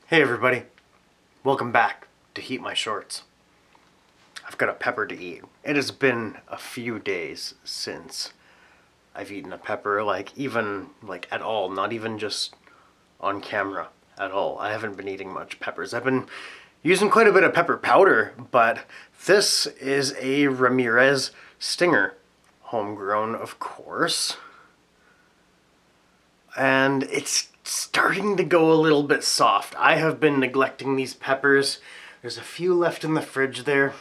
Hey everybody, welcome back to Heat My Shorts. I've got a pepper to eat. It has been a few days since I've eaten a pepper, even at all, not even just on camera at all. I haven't been eating much peppers. I've been using quite a bit of pepper powder, but this is a Ramirez Stinger, homegrown of course. And it's starting to go a little bit soft. I have been neglecting these peppers. There's a few left in the fridge there.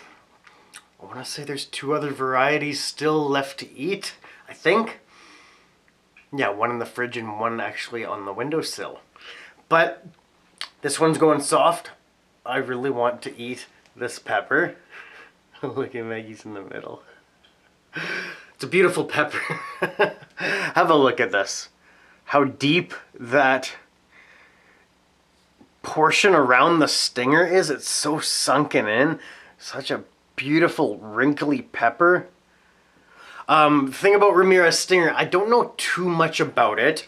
I want to say there's 2 other varieties still left to eat, I think. Yeah, 1 in the fridge and 1 actually on the windowsill. But this one's going soft. I really want to eat this pepper. Look at Maggie's in the middle. It's a beautiful pepper. Have a look at this. How deep that portion around the stinger is. It's so sunken in. Such a beautiful wrinkly pepper. Thing about Ramirez Stinger, I don't know too much about it.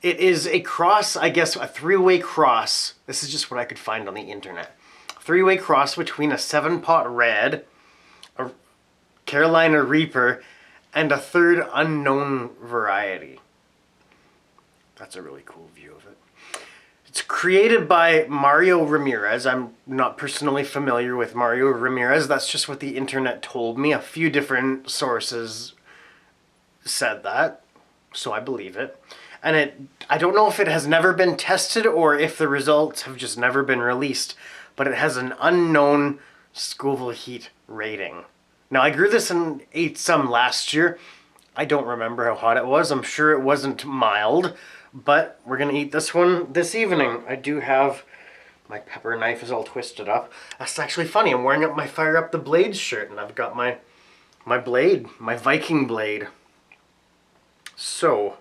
It is a cross, I guess, a 3-way cross. This is just what I could find on the internet. 3-way cross between a 7-pot red, a Carolina Reaper, and a 3rd unknown variety. That's a really cool view of it. It's created by Mario Ramirez. I'm not personally familiar with Mario Ramirez. That's just what the internet told me. A few different sources said that, so I believe it. And I don't know if it has never been tested or if the results have just never been released, but it has an unknown Scoville heat rating. Now, I grew this and ate some last year. I don't remember how hot it was. I'm sure it wasn't mild. But we're going to eat this one this evening. I do have, my pepper knife is all twisted up. That's actually funny. I'm wearing up my Fire Up the Blades shirt and I've got my blade, my Viking blade. So,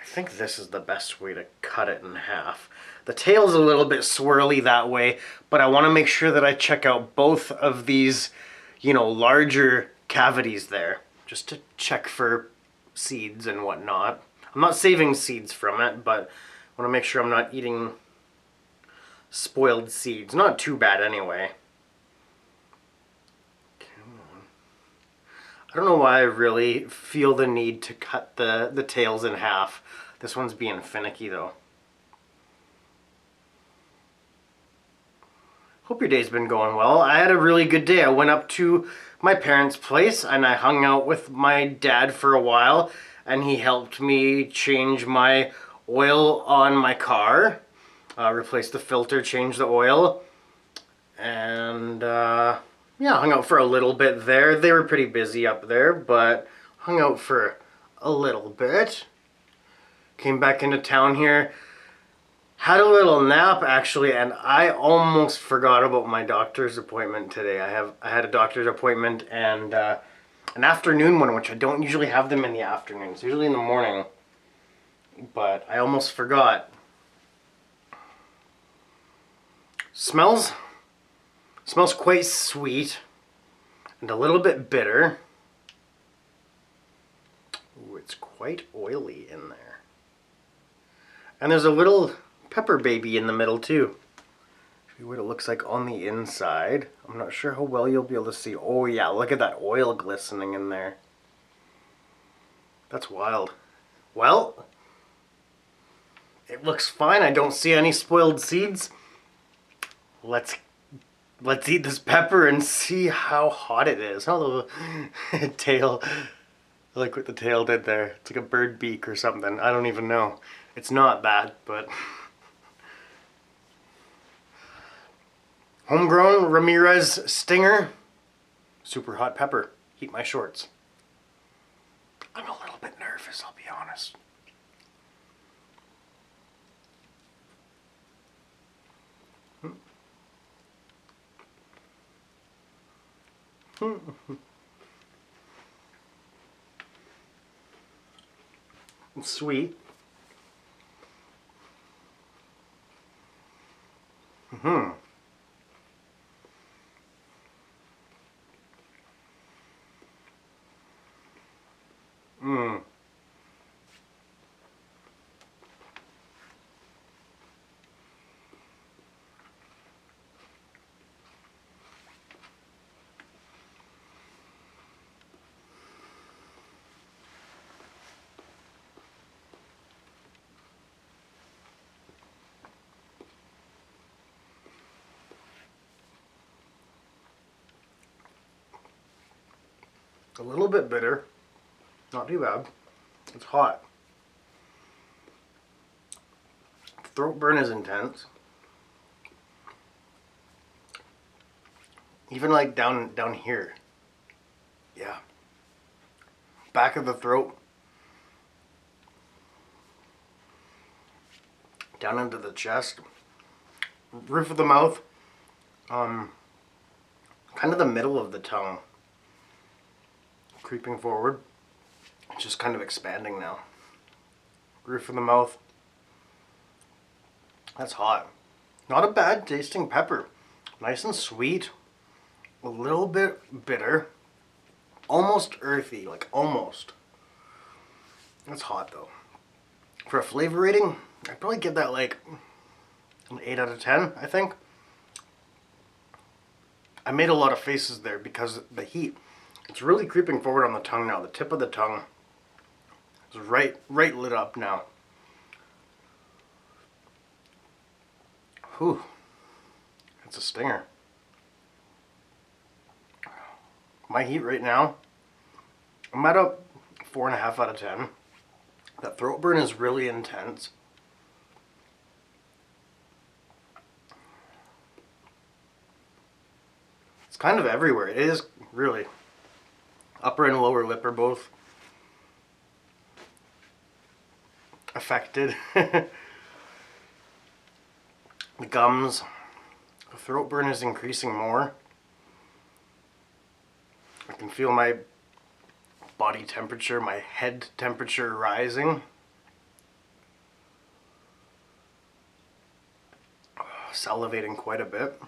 I think this is the best way to cut it in half. The tail's a little bit swirly that way, but I want to make sure that I check out both of these, larger cavities there. Just to check for seeds and whatnot. I'm not saving seeds from it, but I want to make sure I'm not eating spoiled seeds. Not too bad anyway. Come on. I don't know why I really feel the need to cut the tails in half. This one's being finicky though. Hope your day's been going well. I had a really good day. I went up to my parents' place and I hung out with my dad for a while. And he helped me change my oil on my car, replace the filter, change the oil, and yeah, hung out for a little bit there. They were pretty busy up there, but hung out for a little bit. Came back into town here, had a little nap actually, and I almost forgot about my doctor's appointment today. I had a doctor's appointment and an afternoon one, which I don't usually have them in the afternoon. It's usually in the morning. But I almost forgot. Smells quite sweet and a little bit bitter. Ooh, it's quite oily in there. And there's a little pepper baby in the middle too. What it looks like on the inside. I'm not sure how well you'll be able to see. Oh yeah, look at that oil glistening in there. That's wild. Well, it looks fine. I don't see any spoiled seeds. Let's eat this pepper and see how hot it is. Oh, the tail. I like what the tail did there. It's like a bird beak or something. I don't even know. It's not that, but homegrown Ramirez Stinger, super hot pepper. Heat my shorts. I'm a little bit nervous, I'll be honest. It's sweet. Mm-hmm. A little bit bitter. Not too bad. It's hot. Throat burn is intense. Even like down here. Yeah. Back of the throat. Down into the chest. Roof of the mouth. Kind of the middle of the tongue. Creeping forward. It's just kind of expanding now. Roof of the mouth. That's hot. Not a bad tasting pepper. Nice and sweet. A little bit bitter. Almost earthy, like almost. That's hot though. For a flavor rating, I'd probably give that like an 8 out of 10, I think. I made a lot of faces there because the heat. It's really creeping forward on the tongue now. The tip of the tongue is right lit up now. Whew. It's a stinger. My heat right now, I'm at a 4.5 out of 10. That throat burn is really intense. It's kind of everywhere. It is really. Upper and lower lip are both affected. The gums. The throat burn is increasing more. I can feel my body temperature, my head temperature rising. Salivating quite a bit.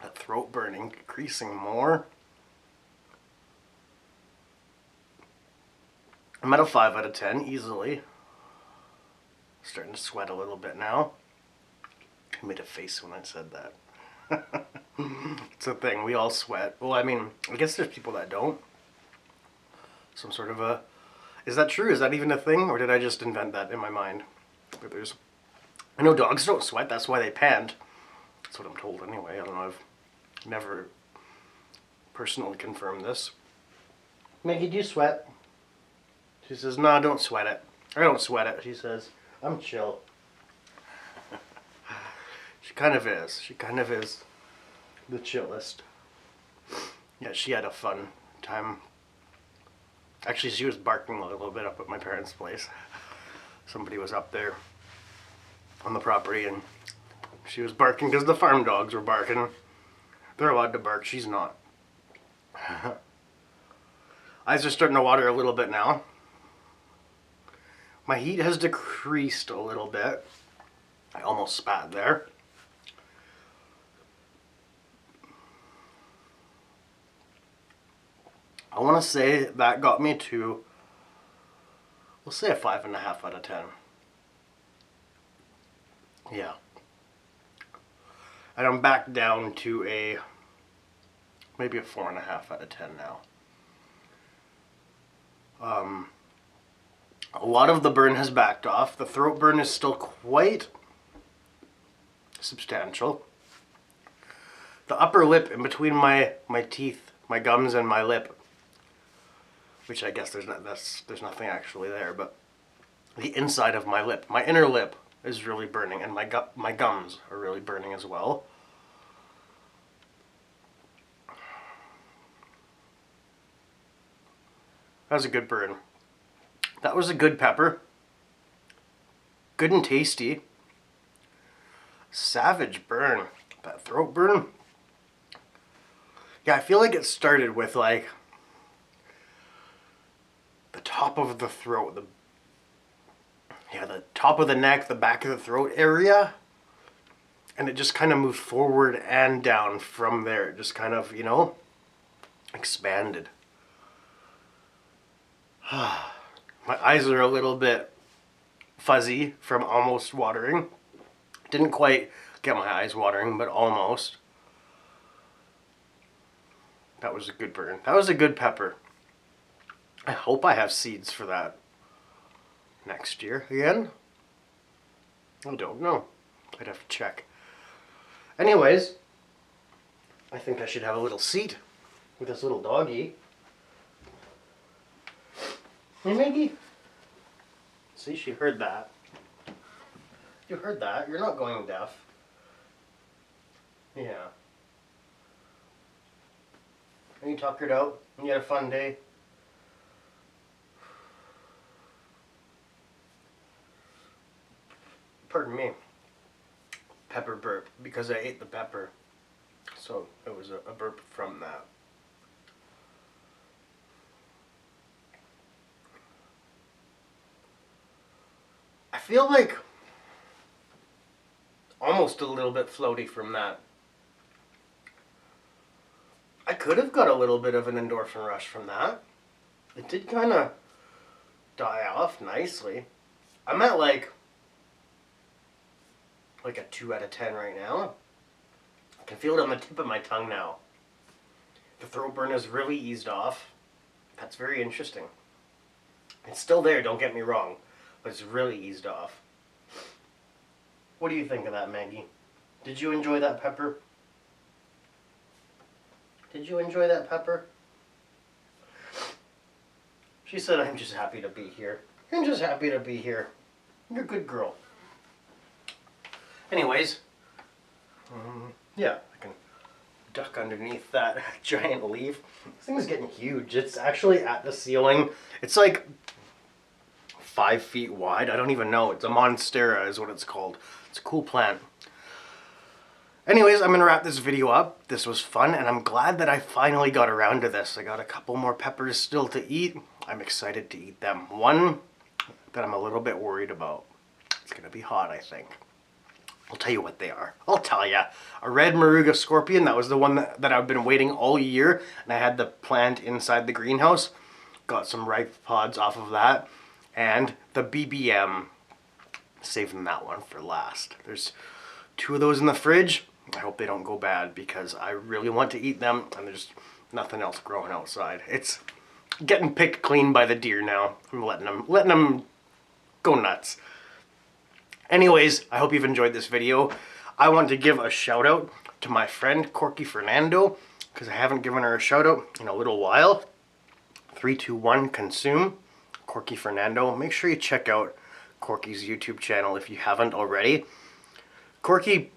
That throat burn increasing more. I'm at a 5 out of 10 easily. Starting to sweat a little bit now. I made a face when I said that. It's a thing, we all sweat. Well, I mean, I guess there's people that don't. Some sort of a... Is that true? Is that even a thing? Or did I just invent that in my mind? But there's... I know dogs don't sweat, that's why they pant. That's what I'm told anyway. I don't know, I've never personally confirmed this. Maggie, do you sweat? She says, no, don't sweat it. I don't sweat it, she says. I'm chill. She kind of is. She kind of is the chillest. Yeah, she had a fun time. Actually, she was barking a little bit up at my parents' place. Somebody was up there on the property and she was barking because the farm dogs were barking. They're allowed to bark, she's not. Eyes are starting to water a little bit now. My heat has decreased a little bit. I almost spat there. I want to say that got me to, we'll say a 5.5 out of 10. Yeah. And I'm back down to a, maybe a 4.5 out of 10 now. A lot of the burn has backed off. The throat burn is still quite substantial. The upper lip in between my teeth, my gums and my lip, which I guess there's nothing actually there, but the inside of my lip, my inner lip is really burning, and my gums are really burning as well. That was a good burn. That was a good pepper. Good and tasty. Savage burn. That throat burn. Yeah, I feel like it started with like the top of the throat, the top of the neck, the back of the throat area, and it just kind of moved forward and down from there. It just kind of, you know, expanded. My eyes are a little bit fuzzy from almost watering. Didn't quite get my eyes watering, but almost. That was a good burn. That was a good pepper. I hope I have seeds for that next year again. I don't know. I'd have to check. Anyways, I think I should have a little seat with this little doggy. Hey, Maggie. See, she heard that. You heard that. You're not going deaf. Yeah. And you tuckered out. And you had a fun day. Pardon me. Pepper burp. Because I ate the pepper. So it was a burp from that. I feel like almost a little bit floaty from that. I could have got a little bit of an endorphin rush from that. It did kind of die off nicely. I'm at like a 2 out of 10 right now. I can feel it on the tip of my tongue now. The throat burn has really eased off. That's very interesting. It's still there, don't get me wrong, but it's really eased off. What do you think of that, Maggie? Did you enjoy that pepper? Did you enjoy that pepper? She said, I'm just happy to be here. I'm just happy to be here. You're a good girl. Anyways, yeah, I can duck underneath that giant leaf. This thing is getting huge. It's actually at the ceiling. It's like 5 feet wide. I don't even know. It's a monstera is what it's called. It's a cool plant. Anyways, I'm going to wrap this video up. This was fun, and I'm glad that I finally got around to this. I got a couple more peppers still to eat. I'm excited to eat them. One that I'm a little bit worried about. It's going to be hot, I think. I'll tell you what they are. I'll tell ya. A red Moruga scorpion. That was the one that I've been waiting all year, and I had the plant inside the greenhouse. Got some ripe pods off of that. And the BBM. Saving that one for last. There's 2 of those in the fridge. I hope they don't go bad because I really want to eat them, and there's nothing else growing outside. It's getting picked clean by the deer now. I'm letting them go nuts. Anyways, I hope you've enjoyed this video. I want to give a shout out to my friend Corky Fernando because I haven't given her a shout out in a little while. 3, 2, 1, consume. Corky Fernando. Make sure you check out Corky's YouTube channel if you haven't already. Corky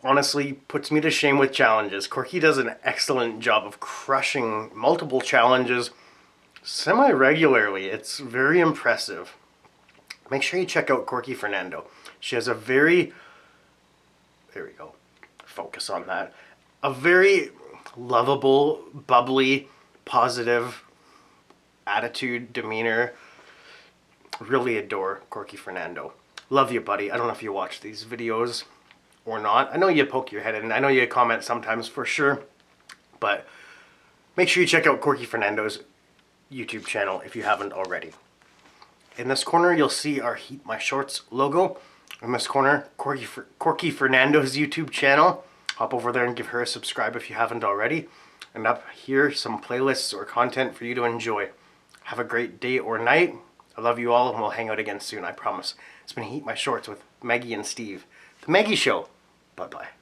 honestly puts me to shame with challenges. Corky does an excellent job of crushing multiple challenges semi-regularly. It's very impressive. Make sure you check out Corky Fernando. She has a very, there we go, focus on that, a very lovable, bubbly, positive attitude, demeanor. Really adore Corky Fernando. Love you, buddy. I don't know if you watch these videos or not. I know you poke your head in. I know you comment sometimes for sure. But make sure you check out Corky Fernando's YouTube channel if you haven't already. In this corner, you'll see our HeatMyShorts logo. In this corner, Corky Fernando's YouTube channel. Hop over there and give her a subscribe if you haven't already. And up here, some playlists or content for you to enjoy. Have a great day or night. I love you all, and we'll hang out again soon, I promise. It's been HeatMyShorts with Maggie and Steve. The Maggie Show. Bye-bye.